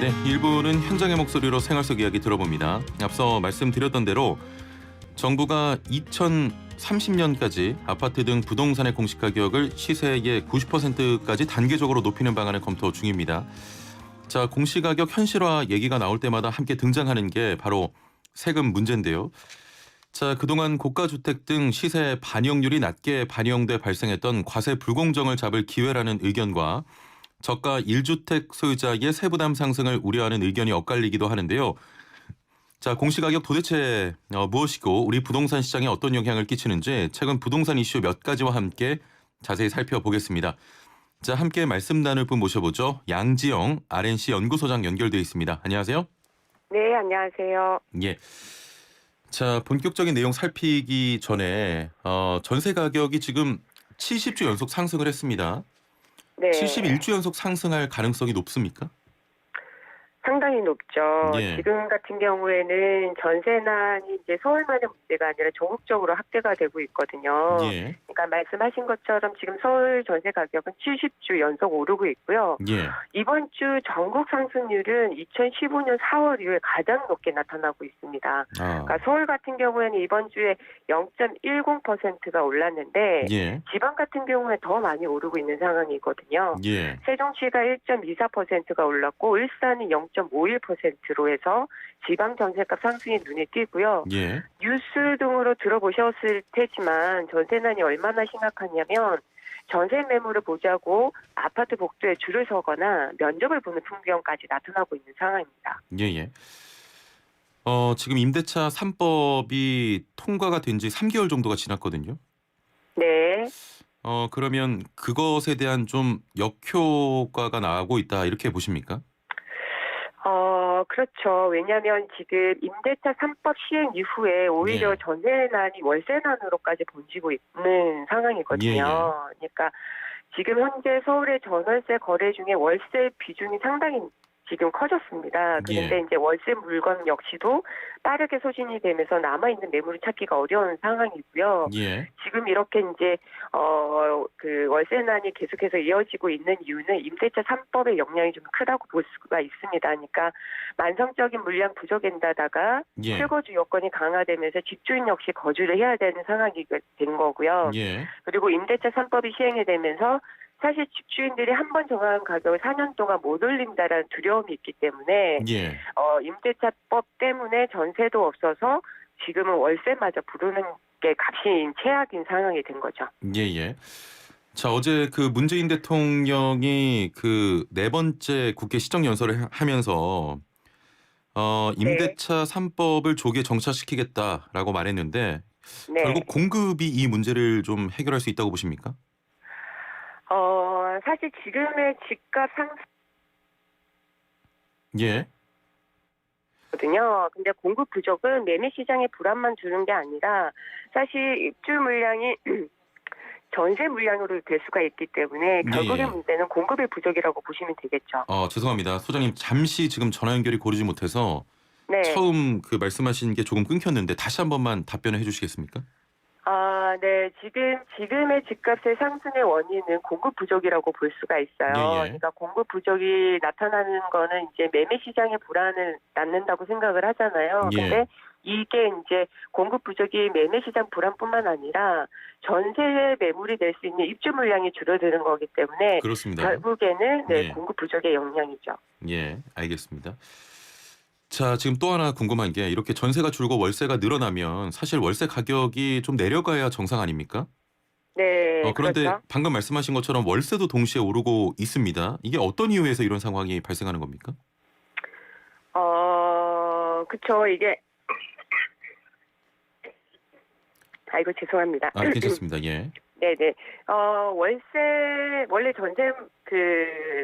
네, 1부는 현장의 목소리로 생활 속 이야기 들어봅니다. 앞서 말씀드렸던 대로 정부가 2030년까지 아파트 등 부동산의 공시가격을 시세의 90%까지 단계적으로 높이는 방안을 검토 중입니다. 자, 공시가격 현실화 얘기가 나올 때마다 함께 등장하는 게 바로 세금 문제인데요. 자, 그동안 고가주택 등 시세 반영률이 낮게 반영돼 발생했던 과세 불공정을 잡을 기회라는 의견과 저가 1주택 소유자의 세부담 상승을 우려하는 의견이 엇갈리기도 하는데요. 자, 공시가격 도대체 무엇이고 우리 부동산 시장에 어떤 영향을 끼치는지 최근 부동산 이슈 몇 가지와 함께 자세히 살펴보겠습니다. 자, 함께 말씀 나눌 분 모셔보죠. 양지영 RNC 연구소장 연결돼 있습니다. 안녕하세요. 네, 안녕하세요. 예. 자, 본격적인 내용 살피기 전에 전세 가격이 지금 70주 연속 상승을 했습니다. 네, 71주 연속 상승할 가능성이 높습니까? 상당히 높죠. 예. 지금 같은 경우에는 전세난이 이제 서울만의 문제가 아니라 전국적으로 확대가 되고 있거든요. 예. 그러니까 말씀하신 것처럼 지금 서울 전세 가격은 70주 연속 오르고 있고요. 예. 이번 주 전국 상승률은 2015년 4월 이후에 가장 높게 나타나고 있습니다. 그러니까 서울 같은 경우에는 이번 주에 0.10%가 올랐는데 예. 지방 같은 경우에 더 많이 오르고 있는 상황이거든요. 예. 세종시가 1.24%가 올랐고 울산이 0.51%로 해서 지방 전세값 상승이 눈에 띄고요. 예. 뉴스 등으로 들어보셨을 테지만 전세난이 얼마나 심각하냐면 전세 매물을 보자고 아파트 복도에 줄을 서거나 면접을 보는 풍경까지 나타나고 있는 상황입니다. 예. 지금 임대차 3법이 통과가 된 지 3개월 정도가 지났거든요. 네. 그러면 그것에 대한 좀 역효과가 나고 있다 이렇게 보십니까? 그렇죠. 왜냐하면 지금 임대차 3법 시행 이후에 오히려 예. 전세난이 월세난으로까지 번지고 있는 상황이거든요. 예. 그러니까 지금 현재 서울의 전월세 거래 중에 월세 비중이 상당히 지금 커졌습니다. 그런데 예. 이제 월세 물건 역시도 빠르게 소진이 되면서 남아있는 매물을 찾기가 어려운 상황이고요. 예. 지금 이렇게 이제 그 월세난이 계속해서 이어지고 있는 이유는 임대차 3법의 영향이 좀 크다고 볼 수가 있습니다. 그러니까 만성적인 물량 부족에다가 예. 실거주 요건이 강화되면서 집주인 역시 거주를 해야 되는 상황이 된 거고요. 예. 그리고 임대차 3법이 시행이 되면서 사실 집주인들이 한 번 정한 가격을 4년 동안 못 올린다라는 두려움이 있기 때문에 예. 임대차법 때문에 전세도 없어서 지금은 월세마저 부르는 게 값이 최악인 상황이 된 거죠. 예. 자, 어제 그 문재인 대통령이 그 네 번째 국회 시정연설을 하면서 네. 임대차 3법을 조기에 정착시키겠다라고 말했는데 네. 결국 공급이 이 문제를 좀 해결할 수 있다고 보십니까? 사실 지금의 집값 예. 상승거든요. 근데 공급 부족은 매매 시장에 불안만 주는 게 아니라 사실 입주 물량이 전세 물량으로 될 수가 있기 때문에 결국의 문제는 공급의 부족이라고 보시면 되겠죠. 죄송합니다. 소장님 잠시 지금 전화 연결이 고르지 못해서 네. 처음 그 말씀하신 게 조금 끊겼는데 다시 한 번만 답변을 해주시겠습니까? 네. 지금의 집값의 상승의 원인은 공급 부족이라고 볼 수가 있어요. 예. 그러니까 공급 부족이 나타나는 거는 이제 매매 시장의 불안을 낳는다고 생각을 하잖아요. 예. 근데 이게 이제 공급 부족이 매매 시장 불안뿐만 아니라 전세 매물이 될 수 있는 입주 물량이 줄어드는 거기 때문에 그렇습니다. 결국에는 예. 공급 부족의 영향이죠. 예, 알겠습니다. 자, 지금 또 하나 궁금한 게 이렇게 전세가 줄고 월세가 늘어나면 사실 월세 가격이 좀 내려가야 정상 아닙니까? 네. 그런데 그렇죠. 방금 말씀하신 것처럼 월세도 동시에 오르고 있습니다. 이게 어떤 이유에서 이런 상황이 발생하는 겁니까? 그쵸. 이게 아이고 죄송합니다. 괜찮습니다. 예. 네네. 원래 전세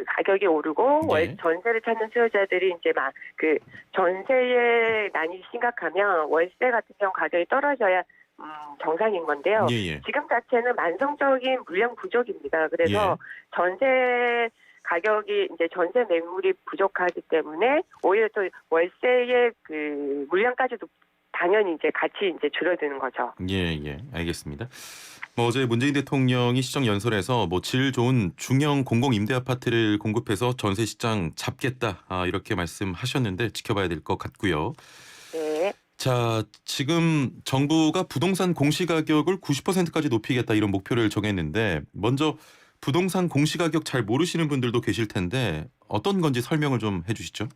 가격이 오르고 네. 전세를 찾는 수요자들이 이제 막 전세의 난이 심각하면 월세 같은 경우 가격이 떨어져야 정상인 건데요. 예. 지금 자체는 만성적인 물량 부족입니다. 그래서 전세 가격이 이제 전세 매물이 부족하기 때문에 오히려 또 월세의 그 물량까지도 당연히 이제 같이 이제 줄어드는 거죠. 예. 알겠습니다. 뭐 어제 문재인 대통령이 시정 연설에서 뭐 질 좋은 중형 공공 임대 아파트를 공급해서 전세 시장 잡겠다 이렇게 말씀하셨는데 지켜봐야 될 것 같고요. 네. 자, 지금 정부가 부동산 공시가격을 90%까지 높이겠다 이런 목표를 정했는데 먼저 부동산 공시가격 잘 모르시는 분들도 계실 텐데 어떤 건지 설명을 좀 해주시죠.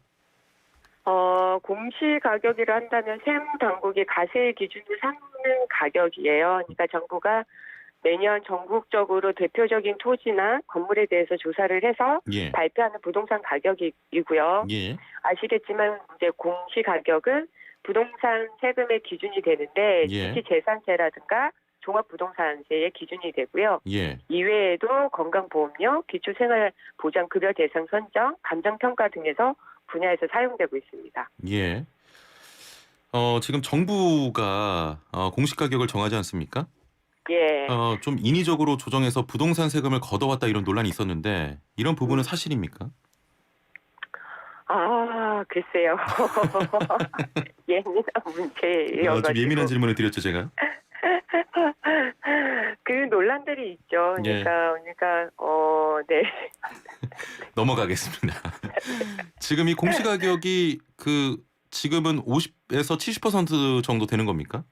공시가격이라 한다면 세무당국이 가세 기준을 삼는 가격이에요. 그러니까 정부가 매년 전국적으로 대표적인 토지나 건물에 대해서 조사를 해서 예, 발표하는 부동산 가격이고요. 예, 아시겠지만 이제 공시가격은 부동산 세금의 기준이 되는데 예, 특히 재산세라든가 종합부동산세의 기준이 되고요. 예, 이외에도 건강보험료, 기초생활보장급여 대상 선정, 감정평가 등에서 분야에서 사용되고 있습니다. 예. 지금 정부가 공시가격을 정하지 않습니까? 예. 좀 인위적으로 조정해서 부동산 세금을 걷어왔다 이런 논란이 있었는데 이런 부분은 사실입니까? 글쎄요. 예민한 좀 문제여가지고. 예민한 질문을 드렸죠, 제가. 그 논란들이 있죠. 예. 네. 넘어가겠습니다. 지금 이 공시가격이 지금은 50에서 70% 정도 되는 겁니까?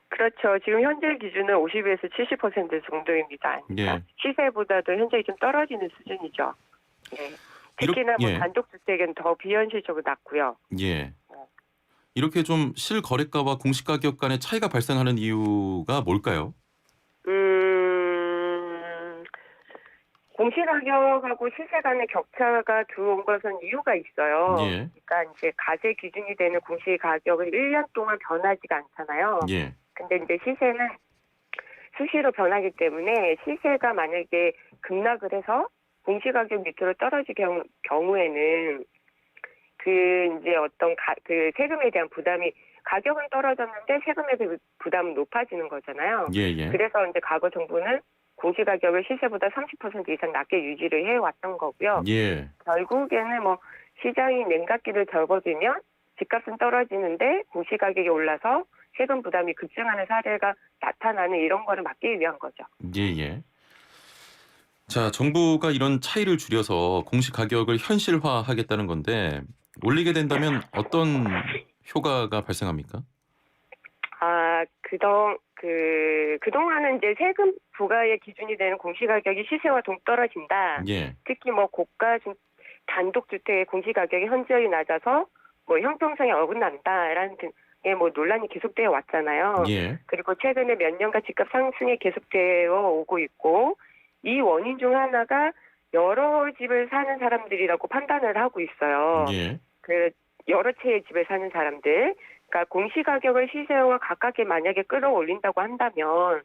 그렇죠. 지금 현재 기준은 50에서 70% 정도입니다. 그러니까 예. 시세보다도 현저히 좀 떨어지는 수준이죠. 예. 특히나 예. 단독주택은 더 비현실적으로 낮고요. 예. 이렇게 좀 실거래가와 공시가격 간의 차이가 발생하는 이유가 뭘까요? 공시가격하고 시세 간의 격차가 들어온 것은 이유가 있어요. 예. 그러니까 이제 가세 기준이 되는 공시가격은 1년 동안 변하지가 않잖아요. 예. 근데 이제 시세는 수시로 변하기 때문에 시세가 만약에 급락을 해서 공시가격 밑으로 떨어질 경우에는 이제 어떤 그 세금에 대한 부담이 가격은 떨어졌는데 세금에 대한 부담은 높아지는 거잖아요. 예, 예. 그래서 이제 과거 정부는 공시가격을 시세보다 30% 이상 낮게 유지를 해왔던 거고요. 예. 결국에는 시장이 냉각기를 접어들면 집값은 떨어지는데 공시가격이 올라서 세금 부담이 급증하는 사례가 나타나는 이런 거를 막기 위한 거죠. 예, 예. 자, 정부가 이런 차이를 줄여서 공시가격을 현실화하겠다는 건데 올리게 된다면 어떤 효과가 발생합니까? 그동안은 이제 세금 부과의 기준이 되는 공시가격이 시세와 동떨어진다. 예. 특히 고가 단독주택의 공시가격이 현저히 낮아서 형평성에 어긋난다라는 등의 논란이 계속되어 왔잖아요. 예. 그리고 최근에 몇 년간 집값 상승이 계속되어 오고 있고 이 원인 중 하나가 여러 집을 사는 사람들이라고 판단을 하고 있어요. 예. 여러 채의 집을 사는 사람들. 그러니까 공시가격을 시세와 가깝게 만약에 끌어올린다고 한다면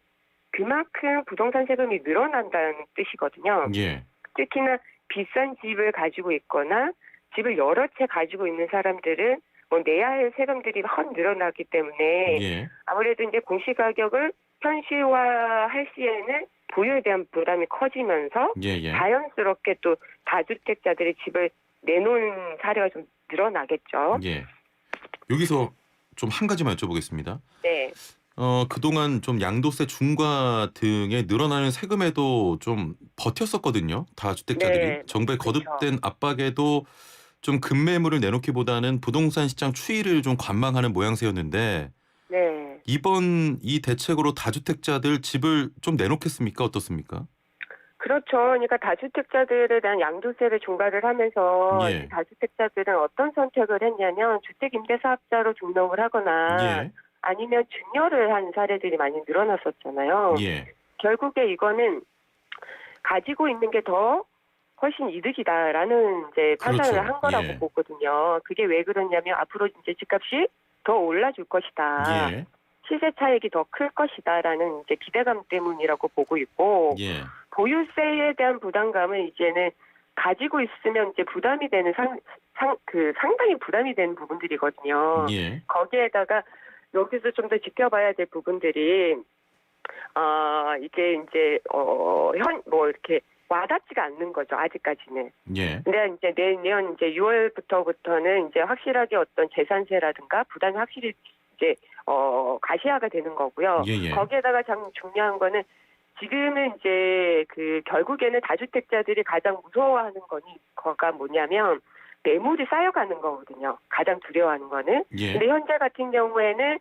그만큼 부동산 세금이 늘어난다는 뜻이거든요. 예. 특히나 비싼 집을 가지고 있거나 집을 여러 채 가지고 있는 사람들은 내야 할 세금들이 확 늘어나기 때문에 예. 아무래도 이제 공시가격을 현실화할 시에는 보유에 대한 부담이 커지면서 예, 예. 자연스럽게 또 다주택자들이 집을 내놓은 사례가 좀 늘어나겠죠. 예. 여기서 좀 한 가지만 여쭤보겠습니다. 네. 그동안 좀 양도세 중과 등의 늘어나는 세금에도 좀 버텼었거든요. 다주택자들이. 네. 정부의 그렇죠. 거듭된 압박에도 좀 급매물을 내놓기보다는 부동산 시장 추이를 좀 관망하는 모양새였는데 네. 이번 이 대책으로 다주택자들 집을 좀 내놓겠습니까? 어떻습니까? 그렇죠. 그러니까 다주택자들에 대한 양도세를 중과를 하면서 예. 다주택자들은 어떤 선택을 했냐면 주택임대사업자로 등록을 하거나 예. 아니면 증여를 한 사례들이 많이 늘어났었잖아요. 예. 결국에 이거는 가지고 있는 게 더 훨씬 이득이다라는 이제 판단을 그렇죠. 한 거라고 예. 보거든요. 그게 왜 그러냐면 앞으로 이제 집값이 더 올라줄 것이다. 예. 시세 차익이 더 클 것이다라는 이제 기대감 때문이라고 보고 있고 예. 보유세에 대한 부담감은 이제는 가지고 있으면 이제 부담이 되는 상당히 부담이 되는 부분들이거든요. 예. 거기에다가 여기서 좀 더 지켜봐야 될 부분들이 이게 이제 이렇게 와닿지가 않는 거죠, 아직까지는. 예. 근데 이제 내년 이제 6월부터는 이제 확실하게 어떤 재산세라든가 부담이 확실히 이제 가시화가 되는 거고요. 예. 거기에다가 참 중요한 거는 지금은 이제 그 결국에는 다주택자들이 가장 무서워하는 거가 뭐냐면 매물이 쌓여가는 거거든요. 가장 두려워하는 거는. 예. 근데 현재 같은 경우에는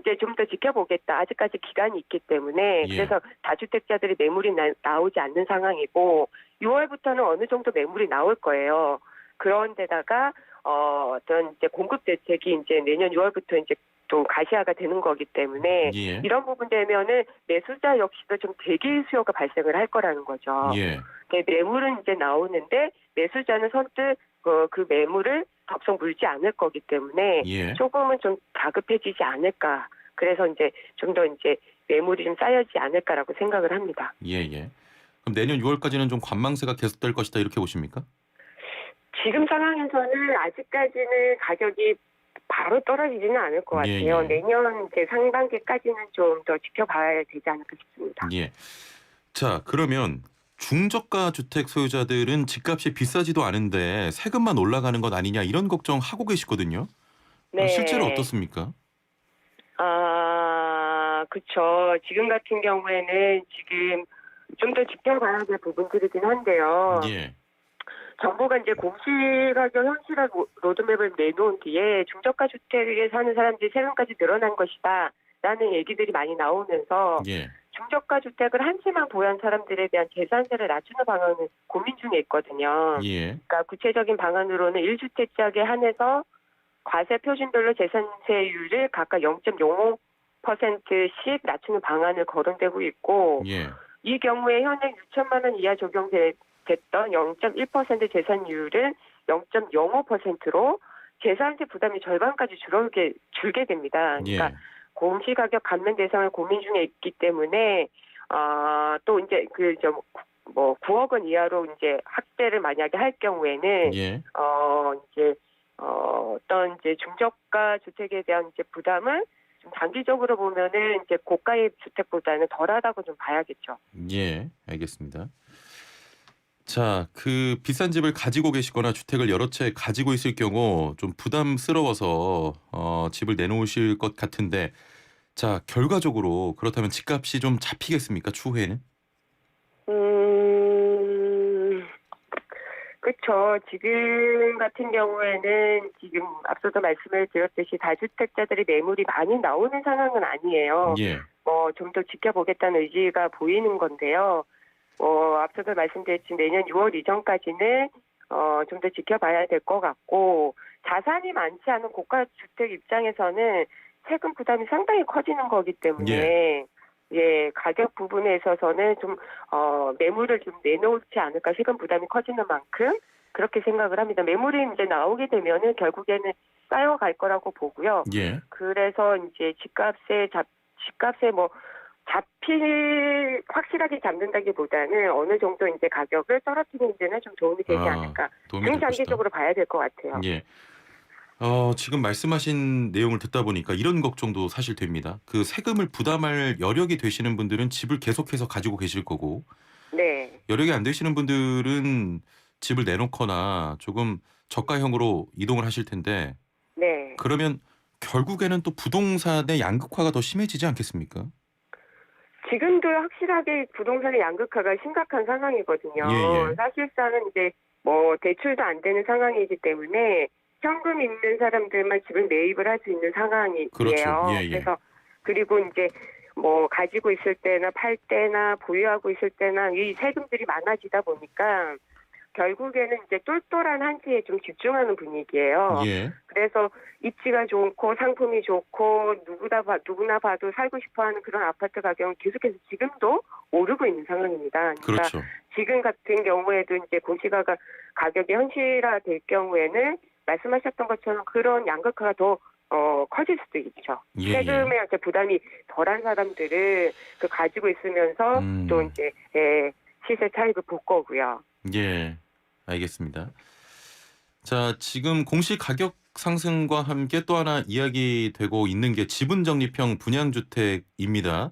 이제 좀 더 지켜보겠다. 아직까지 기간이 있기 때문에 예. 그래서 다주택자들이 매물이 나오지 않는 상황이고 6월부터는 어느 정도 매물이 나올 거예요. 그런데다가 어떤 이제 공급 대책이 이제 내년 6월부터 이제 또 가시화가 되는 거기 때문에 예. 이런 부분 되면은 매수자 역시도 좀 대기 수요가 발생을 할 거라는 거죠. 예. 매물은 이제 나오는데 매수자는 선뜻 그 매물을 덥석 물지 않을 거기 때문에 예. 조금은 좀 다급해지지 않을까. 그래서 이제 좀 더 이제 매물이 좀 쌓여지지 않을까라고 생각을 합니다. 예. 그럼 내년 6월까지는 좀 관망세가 계속될 것이다 이렇게 보십니까? 지금 상황에서는 아직까지는 가격이 바로 떨어지지는 않을 것 예. 같아요. 내년 이제 상반기까지는 좀 더 지켜봐야 되지 않을까 싶습니다. 예. 자, 그러면 중저가 주택 소유자들은 집값이 비싸지도 않은데 세금만 올라가는 것 아니냐 이런 걱정하고 계시거든요. 네. 실제로 어떻습니까? 그렇죠. 지금 같은 경우에는 지금 좀 더 지켜봐야 될 부분들이긴 한데요. 예. 정부가 이제 공시가격 현실화 로드맵을 내놓은 뒤에 중저가 주택에 사는 사람들이 세금까지 늘어난 것이다라는 얘기들이 많이 나오면서 예. 중저가 주택을 한 채만 보유한 사람들에 대한 재산세를 낮추는 방안을 고민 중에 있거든요. 예. 그러니까 구체적인 방안으로는 1주택자에 한해서 과세 표준별로 재산세율을 각각 0.05%씩 낮추는 방안을 거론되고 있고 예. 이 경우에 현행 6천만 원 이하 적용됐던 0.1% 재산율은 0.05%로 재산세 부담이 절반까지 줄게 됩니다. 그러니까 예. 공시가격 감면 대상을 고민 중에 있기 때문에 또 이제 뭐 9억 원 이하로 이제 확대를 만약에 할 경우에는 예. 이제 어떤 이제 중저가 주택에 대한 이제 부담은 좀 단기적으로 보면은 이제 고가의 주택보다는 덜하다고 좀 봐야겠죠. 예. 알겠습니다. 자, 그 비싼 집을 가지고 계시거나 주택을 여러 채 가지고 있을 경우 좀 부담스러워서 집을 내놓으실 것 같은데, 자, 결과적으로 그렇다면 집값이 좀 잡히겠습니까? 추후에는? 그렇죠. 지금 같은 경우에는 지금 앞서도 말씀을 드렸듯이 다주택자들이 매물이 많이 나오는 상황은 아니에요. 예. 좀 더 지켜보겠다는 의지가 보이는 건데요. 앞서도 말씀드렸지만 내년 6월 이전까지는 좀 더 지켜봐야 될 것 같고 자산이 많지 않은 고가 주택 입장에서는 세금 부담이 상당히 커지는 거기 때문에 가격 부분에 있어서는 좀 매물을 좀 내놓지 않을까 세금 부담이 커지는 만큼 그렇게 생각을 합니다. 매물이 이제 나오게 되면은 결국에는 쌓여갈 거라고 보고요. 예. 그래서 이제 집값에 뭐 확실하게 잡는다기보다는 어느 정도 이제 가격을 떨어뜨리는 데는 좀 도움이 되지 않을까. 도움이 될 것이다. 중장기적으로 봐야 될 것 같아요. 예. 지금 말씀하신 내용을 듣다 보니까 이런 걱정도 사실 됩니다. 그 세금을 부담할 여력이 되시는 분들은 집을 계속해서 가지고 계실 거고, 네. 여력이 안 되시는 분들은 집을 내놓거나 조금 저가형으로 이동을 하실 텐데, 네. 그러면 결국에는 또 부동산의 양극화가 더 심해지지 않겠습니까? 지금도 확실하게 부동산의 양극화가 심각한 상황이거든요. 예. 사실상은 이제 뭐 대출도 안 되는 상황이기 때문에 현금 있는 사람들만 집을 매입을 할 수 있는 상황이에요. 그렇죠. 예. 그래서 그리고 이제 뭐 가지고 있을 때나 팔 때나 보유하고 있을 때나 이 세금들이 많아지다 보니까 결국에는 이제 똘똘한 한지에 좀 집중하는 분위기예요. 예. 그래서 입지가 좋고 상품이 좋고 누구나 봐도 살고 싶어하는 그런 아파트 가격은 계속해서 지금도 오르고 있는 상황입니다. 그러니까 그렇죠. 지금 같은 경우에도 이제 공시가가 가격이 현실화될 경우에는 말씀하셨던 것처럼 그런 양극화가 더 커질 수도 있죠. 예. 세금의 이제 부담이 덜한 사람들은 그 가지고 있으면서 또 이제 시세 차익을 볼 거고요. 예. 알겠습니다. 자, 지금 공시 가격 상승과 함께 또 하나 이야기되고 있는 게 지분 적립형 분양주택입니다.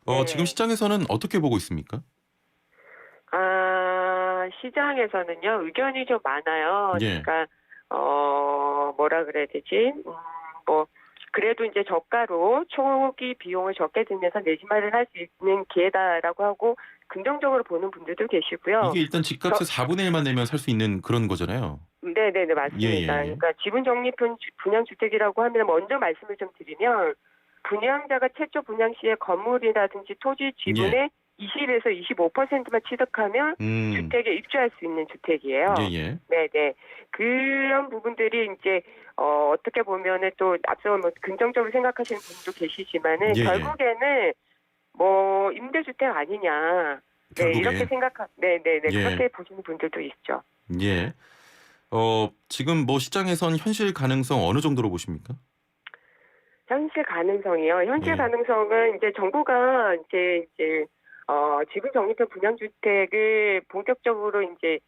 네. 지금 시장에서는 어떻게 보고 있습니까? 시장에서는요 의견이 좀 많아요. 예. 그러니까 뭐라 그래야 되지? 뭐 그래도 이제 저가로 초기 비용을 적게 들면서 내 집 마련할 수 있는 기회다라고 하고 긍정적으로 보는 분들도 계시고요. 이게 일단 집값의 4분의 1만 내면 살 수 있는 그런 거잖아요. 네네네 맞습니다. 예. 그러니까 지분 적립형 분양주택이라고 하면 먼저 말씀을 좀 드리면 분양자가 최초 분양 시에 건물이라든지 토지 지분의 20에서 25%만 취득하면 주택에 입주할 수 있는 주택이에요. 예. 네네. 그런 부분들이 이제 어떻게 보면은 또 앞서 뭐 긍정적으로 생각하시는 분도 계시지만은 예. 결국에는 뭐 임대주택 아니냐. 네, 결국엔. 이렇게 네네네. 예. 그렇게 보시는 분들도 있죠. 예. 지금 뭐 시장에선 현실 가능성 어느 정도로 보십니까? 현실 가능성이요. 현실 예. 가능성은 이제 정부가 이제 지분 적립형 분양주택을 본격적으로 이제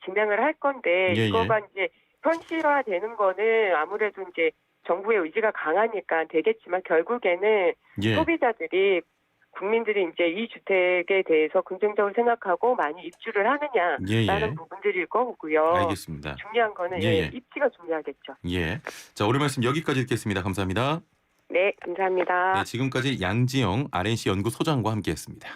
진행을 할 건데 예. 이거가 이제 현실화되는 거는 아무래도 이제 정부의 의지가 강하니까 되겠지만 결국에는 예. 소비자들이 국민들이 이제 이 주택에 대해서 긍정적으로 생각하고 많이 입주를 하느냐라는 예. 부분들일 거고요. 알겠습니다. 중요한 거는 예. 입지가 중요하겠죠. 예. 자, 오늘 말씀 여기까지 듣겠습니다. 감사합니다. 네, 감사합니다. 네, 지금까지 양지영 RNC 연구소장과 함께했습니다.